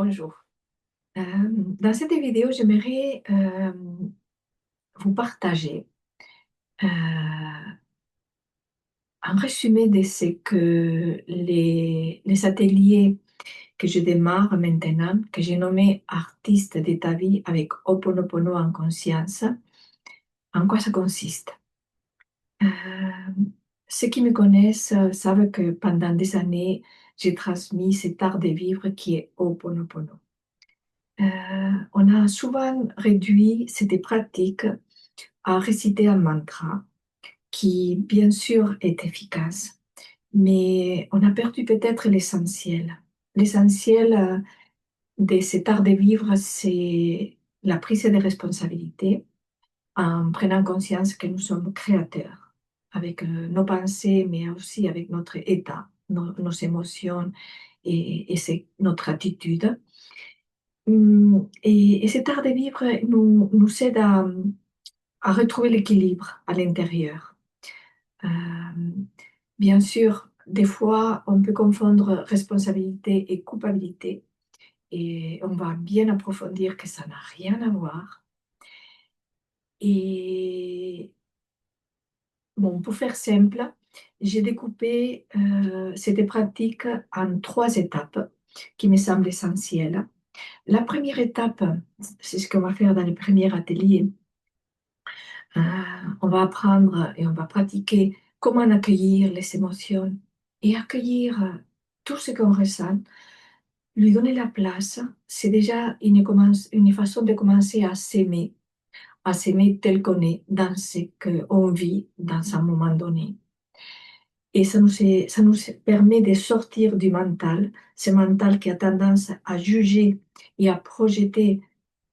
Bonjour. Dans cette vidéo, j'aimerais vous partager euh, un résumé de ce que les ateliers que je démarre maintenant, que j'ai nommé Artiste de ta vie avec Ho'oponopono en conscience, en quoi ça consiste. Euh, Ceux qui me connaissent savent que pendant des années, j'ai transmis cet art de vivre qui est Ho'oponopono. On a souvent réduit cette pratique à réciter un mantra qui, bien sûr, est efficace, mais on a perdu peut-être l'essentiel. L'essentiel de cet art de vivre, c'est la prise de responsabilité en prenant conscience que nous sommes créateurs avec nos pensées, mais aussi avec notre état, nos émotions et notre attitude. Et cet art de vivre nous aide à retrouver l'équilibre à l'intérieur. Euh, Bien sûr, des fois, on peut confondre responsabilité et culpabilité et on va bien approfondir que ça n'a rien à voir. Et bon, pour faire simple, j'ai découpé cette pratique en trois étapes qui me semblent essentielles. La première étape, c'est ce qu'on va faire dans le premier atelier. Euh, on va apprendre et on va pratiquer comment accueillir les émotions et accueillir tout ce qu'on ressent, lui donner la place. C'est déjà une façon de commencer à s'aimer tel qu'on est dans ce qu'on vit dans un moment donné. Et ça nous permet de sortir du mental, ce mental qui a tendance à juger et à projeter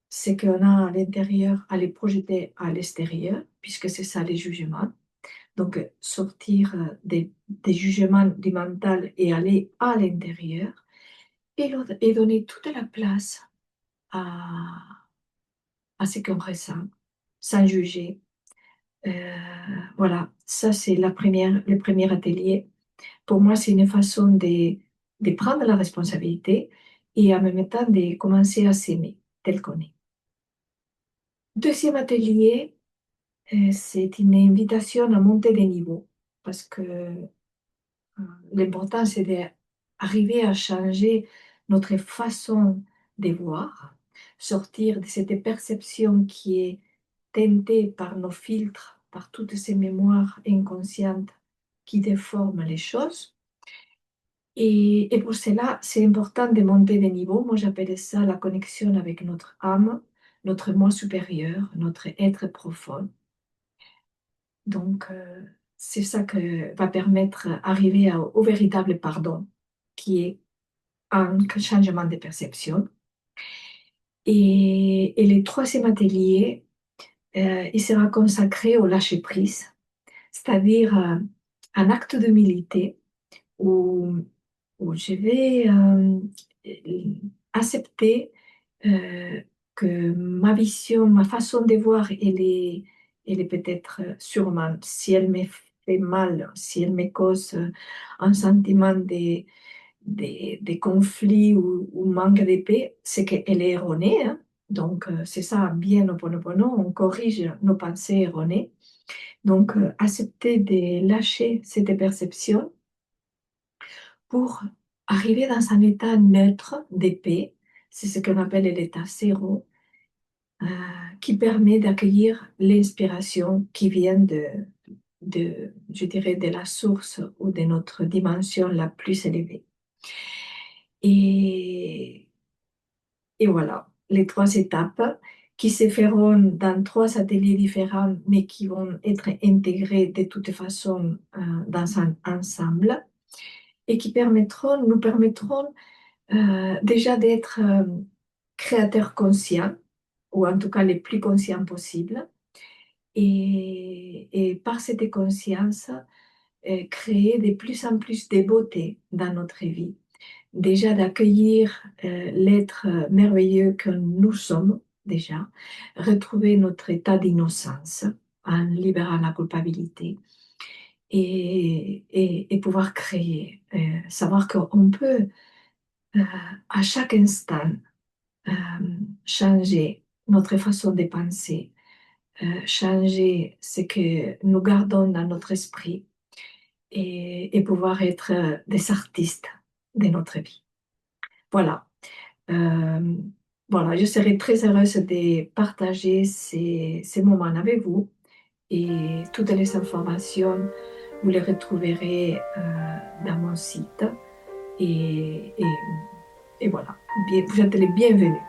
ce qu'on a à l'intérieur, à les projeter à l'extérieur, puisque c'est ça les jugements. Donc, sortir des jugements du mental et aller à l'intérieur et donner toute la place à, à ce qu'on ressent, sans juger. Euh, voilà, ça c'est le premier atelier. Pour moi, c'est une façon de prendre la responsabilité et en même temps de commencer à s'aimer tel qu'on est. Deuxième atelier, c'est une invitation à monter des niveaux parce que l'important, c'est d'arriver à changer notre façon de voir, sortir de cette perception qui est teintée par nos filtres, par toutes ces mémoires inconscientes qui déforment les choses. Et pour cela, c'est important de monter des niveaux. Moi, j'appelle ça la connexion avec notre âme, notre moi supérieur, notre être profond. Donc, c'est ça que va permettre d'arriver au véritable pardon, qui est un changement de perception. Et le troisième atelier, il sera consacré au lâcher-prise, c'est-à-dire un acte d'humilité où, où je vais accepter euh, que ma vision, ma façon de voir, elle est peut-être sûrement, si elle me fait mal, si elle me cause un sentiment de conflit ou manque de paix, c'est qu'elle est erronée, hein. Donc, c'est ça, bien au Ho'oponopono, on corrige nos pensées erronées. Donc, accepter de lâcher cette perception pour arriver dans un état neutre de paix, c'est ce qu'on appelle l'état zéro, euh, qui permet d'accueillir l'inspiration qui vient je dirais, de la source ou de notre dimension la plus élevée. Et, et voilà, les trois étapes qui se feront dans trois ateliers différents, mais qui vont être intégrés de toute façon dans un ensemble et qui nous permettront déjà d'être créateurs conscients, ou en tout cas les plus conscients possibles, et par cette conscience, créer de plus en plus de beauté dans notre vie. Déjà d'accueillir l'être merveilleux que nous sommes, déjà, retrouver notre état d'innocence en libérant la culpabilité et pouvoir créer, savoir qu'on peut euh, à chaque instant, euh, changer notre façon de penser, changer ce que nous gardons dans notre esprit et pouvoir être des artistes de notre vie. Voilà. Euh, voilà, je serais très heureuse de partager ces moments avec vous et toutes les informations, vous les retrouverez dans mon site et, et, et voilà, vous êtes les bienvenus.